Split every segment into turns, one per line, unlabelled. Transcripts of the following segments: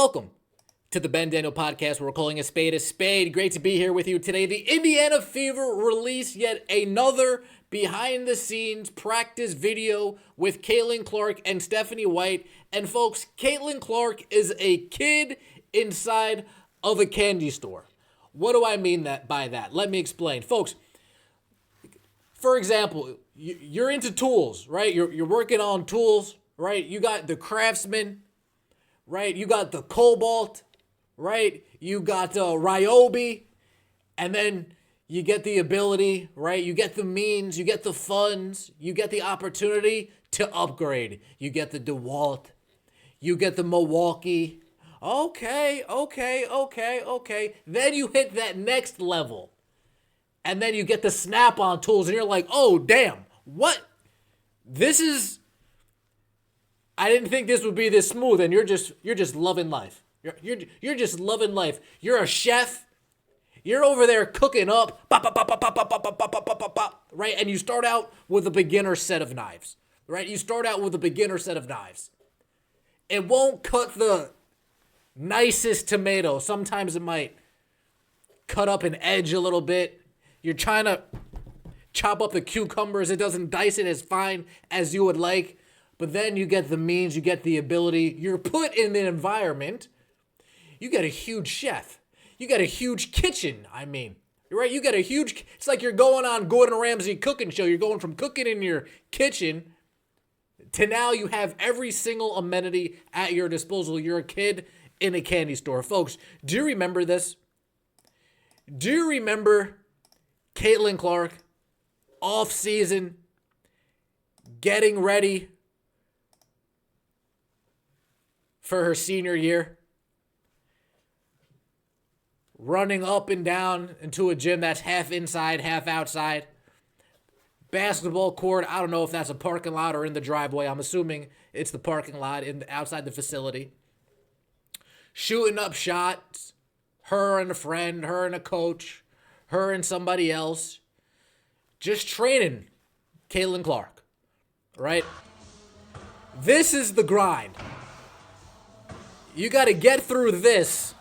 Welcome to the Ben Daniel Podcast, where we're calling a spade a spade. Great to be here with you today. The Indiana Fever released yet another behind-the-scenes practice video with Caitlin Clark and Stephanie White. And folks, Caitlin Clark is a kid inside of a candy store. What do I mean by that? Let me explain. Folks, for example, you're into tools, right? You're working on tools, right? You got the Craftsman, right? You got the Cobalt, right? You got Ryobi, and then you get the ability, right? You get the means, you get the funds, you get the opportunity to upgrade. You get the DeWalt, you get the Milwaukee. Okay. Then you hit that next level. And then you get the Snap-on tools, and you're like, oh, damn, what? I didn't think this would be this smooth, and you're just loving life. You're just loving life. You're a chef. You're over there cooking up, right? And you start out with a beginner set of knives, right? It won't cut the nicest tomato. Sometimes it might cut up an edge a little bit. You're trying to chop up the cucumbers. It doesn't dice it as fine as you would like. But then you get the means, you get the ability. You're put in an environment. You get a huge chef. You got a huge kitchen, right? It's like you're going on Gordon Ramsay cooking show. You're going from cooking in your kitchen to now you have every single amenity at your disposal. You're a kid in a candy store. Folks, do you remember this? Do you remember Caitlin Clark, off-season, getting ready for her senior year? Running up and down into a gym that's half inside, half outside. Basketball court, I don't know if that's a parking lot or in the driveway. I'm assuming it's the parking lot outside the facility. Shooting up shots, her and a friend, her and a coach, her and somebody else. Just training Caitlin Clark, right? This is the grind. You got to get through this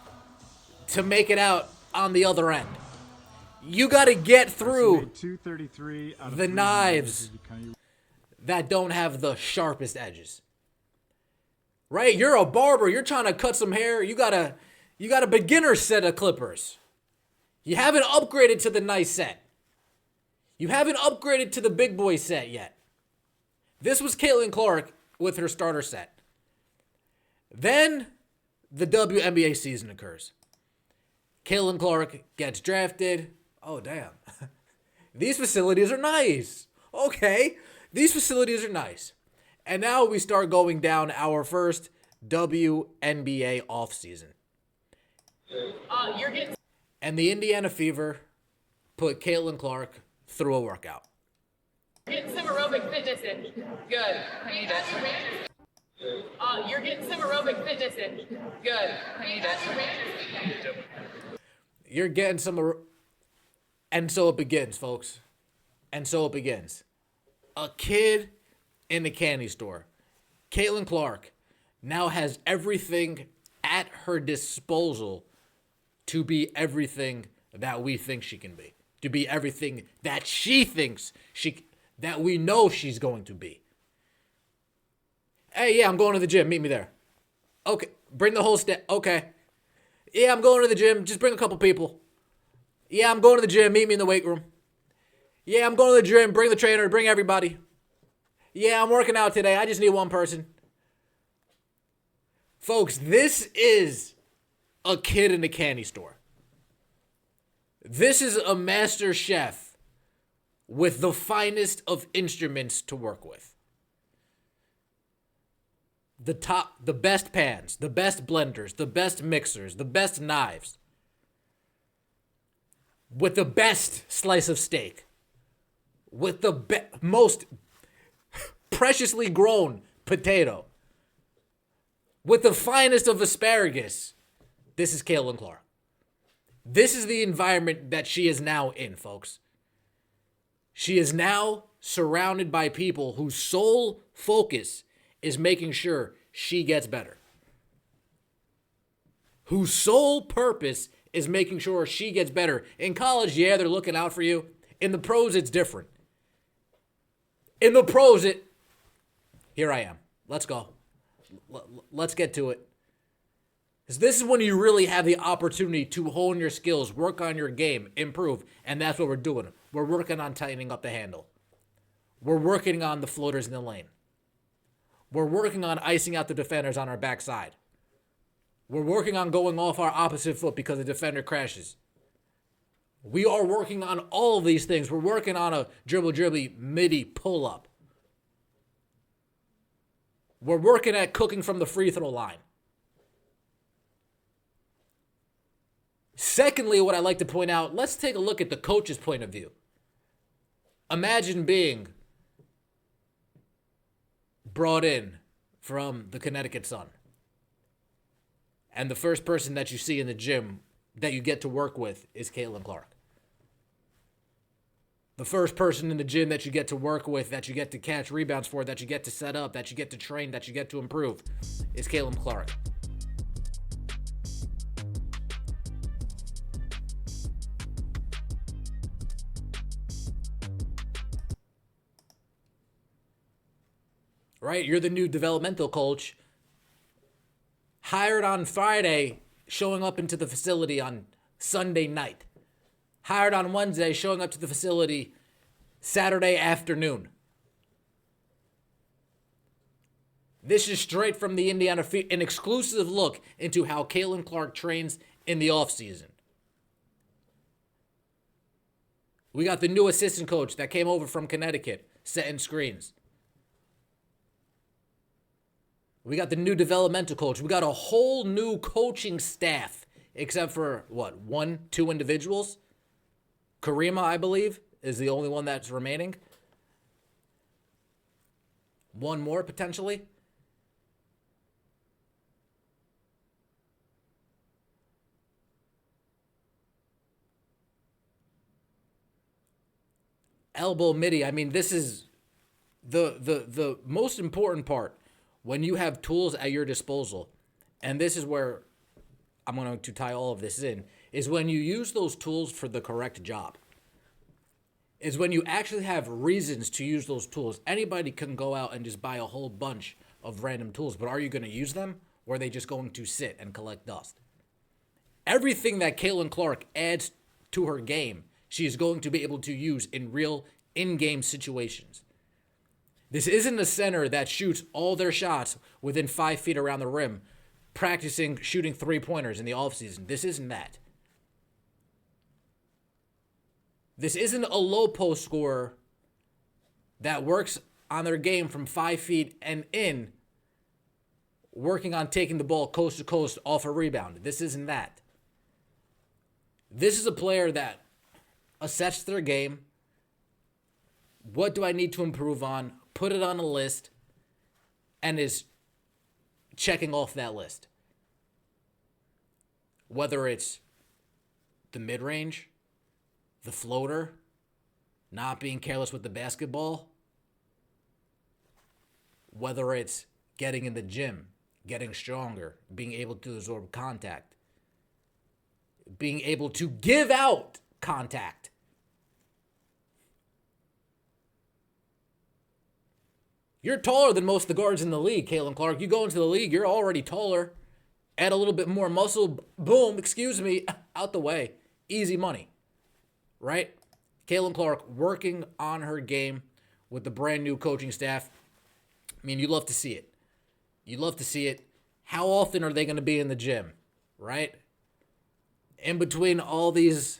to make it out on the other end. You got to get through the knives that don't have the sharpest edges. Right? You're a barber. You're trying to cut some hair. You got a beginner set of clippers. You haven't upgraded to the nice set. You haven't upgraded to the big boy set yet. This was Caitlin Clark with her starter set. Then the WNBA season occurs. Caitlin Clark gets drafted. Oh, damn. These facilities are nice. Okay. These facilities are nice. And now we start going down our first WNBA offseason. And the Indiana Fever put Caitlin Clark through a workout.
Getting some aerobic fitness in. Good. I need it. You're getting some aerobic fitness in. Good. I need it.
You're getting some, and so it begins, folks. And so it begins. A kid in a candy store. Caitlin Clark now has everything at her disposal to be everything that we think she can be. To be everything that she thinks that we know she's going to be. Hey, yeah, I'm going to the gym. Meet me there. Okay, bring the whole staff. Okay. Yeah, I'm going to the gym. Just bring a couple people. Yeah, I'm going to the gym. Meet me in the weight room. Yeah, I'm going to the gym. Bring the trainer. Bring everybody. Yeah, I'm working out today. I just need one person. Folks, this is a kid in a candy store. This is a master chef with the finest of instruments to work with. The best pans, the best blenders, the best mixers, the best knives, with the best slice of steak, with the most preciously grown potato, with the finest of asparagus. This is Caitlin Clark. This is the environment that she is now in, folks. She is now surrounded by people whose sole focus is making sure she gets better. whose sole purpose is making sure she gets better. In college, yeah, they're looking out for you. In the pros, it's different. In the pros, here I am. Let's go. Let's get to it. Because this is when you really have the opportunity to hone your skills, work on your game, improve. And that's what we're doing. We're working on tightening up the handle. We're working on the floaters in the lane. We're working on icing out the defenders on our backside. We're working on going off our opposite foot because the defender crashes. We are working on all of these things. We're working on a dribble midi pull-up. We're working at cooking from the free throw line. Secondly, what I like to point out, let's take a look at the coach's point of view. Imagine being brought in from the Connecticut Sun. And the first person that you see in the gym that you get to work with is Caitlin Clark. The first person in the gym that you get to work with, that you get to catch rebounds for, that you get to set up, that you get to train, that you get to improve is Caitlin Clark. Right? You're the new developmental coach, hired on Friday, showing up into the facility on Sunday night. Hired on Wednesday, showing up to the facility Saturday afternoon. This is straight from the Indiana Feed, an exclusive look into how Caitlin Clark trains in the offseason. We got the new assistant coach that came over from Connecticut, setting screens. We got the new developmental coach. We got a whole new coaching staff, except for, 2 individuals? Karima, I believe, is the only one that's remaining. One more, potentially. Elbow midi. I mean, this is the most important part. When you have tools at your disposal, and this is where I'm going to tie all of this in, is when you use those tools for the correct job. Is when you actually have reasons to use those tools. Anybody can go out and just buy a whole bunch of random tools, but are you going to use them, or are they just going to sit and collect dust? Everything that Caitlin Clark adds to her game, she is going to be able to use in real in-game situations. This isn't a center that shoots all their shots within 5 feet around the rim, practicing shooting three-pointers in the offseason. This isn't that. This isn't a low post scorer that works on their game from 5 feet and in, working on taking the ball coast to coast off a rebound. This isn't that. This is a player that assesses their game. What do I need to improve on? Put it on a list, and is checking off that list. Whether it's the mid-range, the floater, not being careless with the basketball, whether it's getting in the gym, getting stronger, being able to absorb contact, being able to give out contact. You're taller than most of the guards in the league, Caitlin Clark. You go into the league, you're already taller. Add a little bit more muscle, boom, out the way. Easy money, right? Caitlin Clark working on her game with the brand new coaching staff. I mean, you love to see it. You love to see it. How often are they going to be in the gym, right? In between all these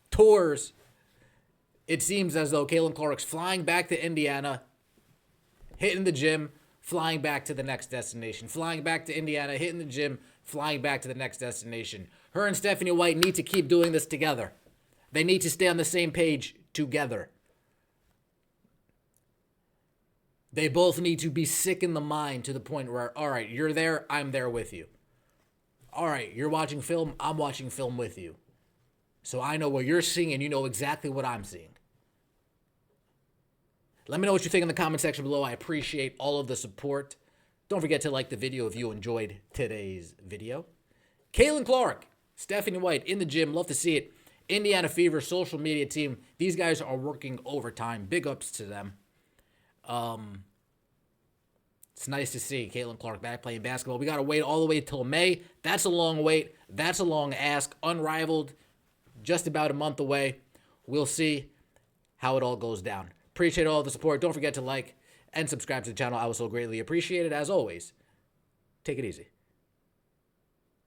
tours, it seems as though Caitlin Clark's flying back to Indiana, hitting the gym, flying back to the next destination. Flying back to Indiana, hitting the gym, flying back to the next destination. Her and Stephanie White need to keep doing this together. They need to stay on the same page together. They both need to be sick in the mind to the point where, all right, you're there, I'm there with you. All right, you're watching film, I'm watching film with you. So I know what you're seeing and you know exactly what I'm seeing. Let me know what you think in the comment section below. I appreciate all of the support. Don't forget to like the video if you enjoyed today's video. Caitlin Clark, Stephanie White in the gym. Love to see it. Indiana Fever social media team. These guys are working overtime. Big ups to them. It's nice to see Caitlin Clark back playing basketball. We got to wait all the way till May. That's a long wait. That's a long ask. Unrivaled. Just about a month away. We'll see how it all goes down. Appreciate all the support. Don't forget to like and subscribe to the channel. I would so greatly appreciate it. As always, take it easy.